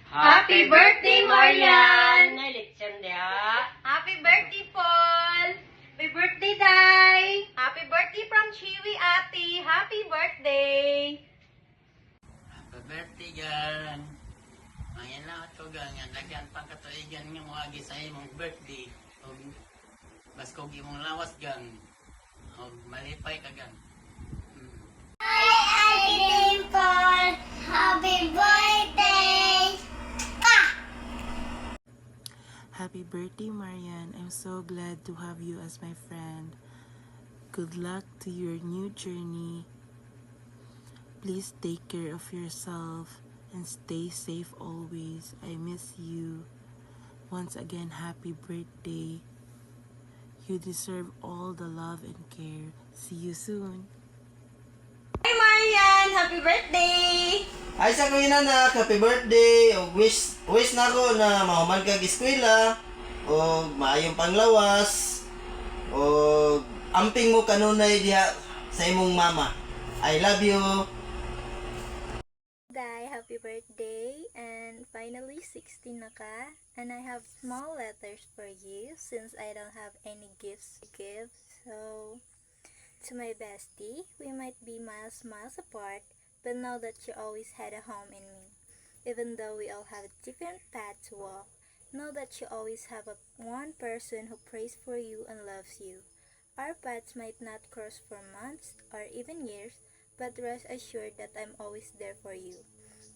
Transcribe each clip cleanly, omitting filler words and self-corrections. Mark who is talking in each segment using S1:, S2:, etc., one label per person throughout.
S1: Happy birthday, Marian!
S2: Happy birthday, Paul! Happy birthday, Day! Happy birthday from Chiwi, Ate! Happy birthday!
S3: Happy birthday, gang. Ayan na ito, gang. Lagyan pang katuigan nga mga sa imong birthday. O, bas kong imong lawas, gang. O, malipay ka, gang.
S4: Hi, Paul. Happy birthday!
S5: Happy birthday, Marian. I'm so glad to have you as my friend. Good luck to your new journey. Please take care of yourself and stay safe always. I miss you. Once again, happy birthday. You deserve all the love and care. See you soon.
S2: Hi, Marian! Happy birthday!
S6: Ay sa ko anak, happy birthday. O wish na ko na mahuman kag eskwela o maayong panglawas o amping mo kanunay diha sa imong mama. I love you.
S7: Day, happy birthday, and finally 16 na ka, and I have small letters for you since I don't have any gifts to give. So to my bestie, we might be miles apart, but know that you always had a home in me. Even though we all have a different path to walk, know that you always have one person who prays for you and loves you. Our paths might not cross for months or even years, but rest assured that I'm always there for you.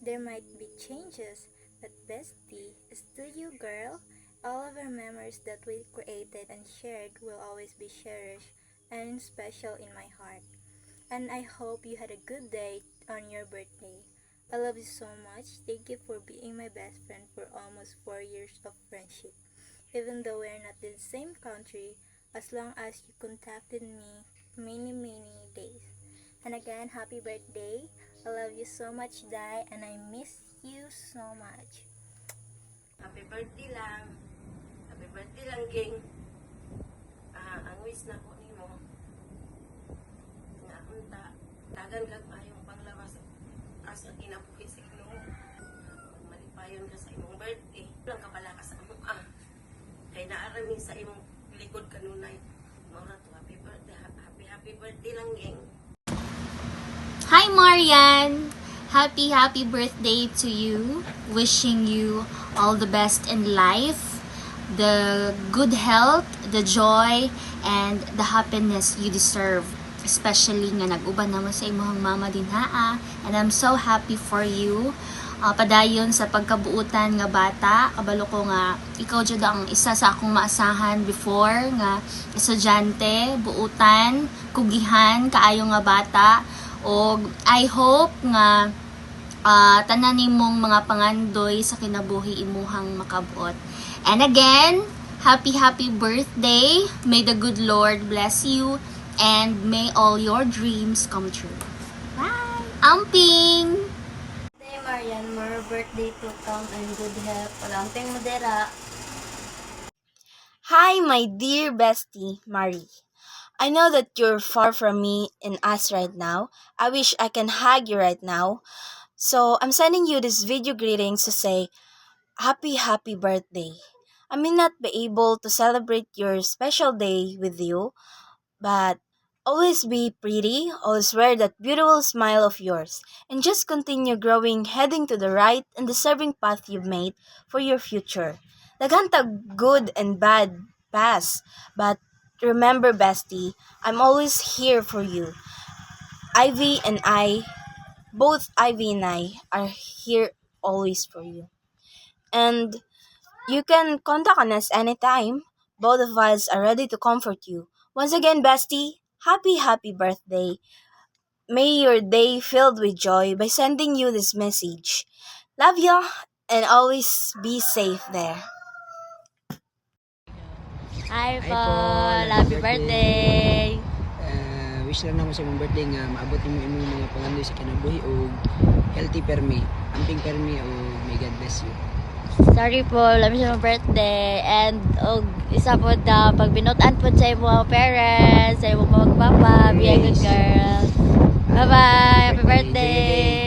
S7: There might be changes, but bestie is still you, girl. All of our memories that we created and shared will always be cherished and special in my heart. And I hope you had a good day on your birthday. I love you so much. Thank you for being my best friend for almost 4 years of friendship. Even though we're not in the same country, as long as you contacted me many days. And again, happy birthday. I love you so much, Dai, and I miss you so much.
S1: Happy birthday lang. Happy birthday lang, gang. Ang wish na ko nimo. Nga unta, tagan kag mayong panglawas as ang kinabuhi sa Ginoo. Malipayon ka sa imong birthday. Lang ka pala ka sa among kay naarami sa imong likod kanunay. Maura to, happy birthday lang, gang.
S8: Hi Marian! Happy birthday to you. Wishing you all the best in life, the good health, the joy, and the happiness you deserve. Especially nga nag-uban naman sa imong mama din haa. And I'm so happy for you. Padayon sa pagkabuutan nga bata. Kabalo ko nga ikaw jud ang isa sa akong maasahan before nga estudyante, buutan, kugihan, kaayo nga bata. O I hope nga tanan nimong mga pangandoy sa kinabuhi imuhang makabuot. And again, happy birthday. May the good Lord bless you and may all your dreams come true. Bye! Amping!
S7: Hey Marian, more birthday to come and good health. Palangting madera.
S9: Hi, my dear bestie, Marie. I know that you're far from me and us right now. I wish I can hug you right now. So I'm sending you this video greetings to say happy birthday. I may not be able to celebrate your special day with you, but always be pretty, always wear that beautiful smile of yours, and just continue growing, heading to the right and deserving path you've made for your future. Daghang good and bad pass, but remember, bestie, I'm always here for you. Both Ivy and I are here always for you. And you can contact on us anytime. Both of us are ready to comfort you. Once again, bestie, happy birthday. May your day filled with joy by sending you this message. Love you and always be safe there.
S8: Hi
S10: Hi,
S8: Paul!
S10: Paul.
S8: Happy
S10: Happy
S8: birthday!
S10: Wish lang naman sa imong birthday nga maabot nimo imong mga pangandoy sa kinabuhi o healthy permi, amping permi o may God bless you.
S8: Sorry po, lamin siya ng birthday. And isa po na pag binutan po sa imong mga parents, sa imong mga magpapa, be a good girl. Bye-bye! Happy birthday!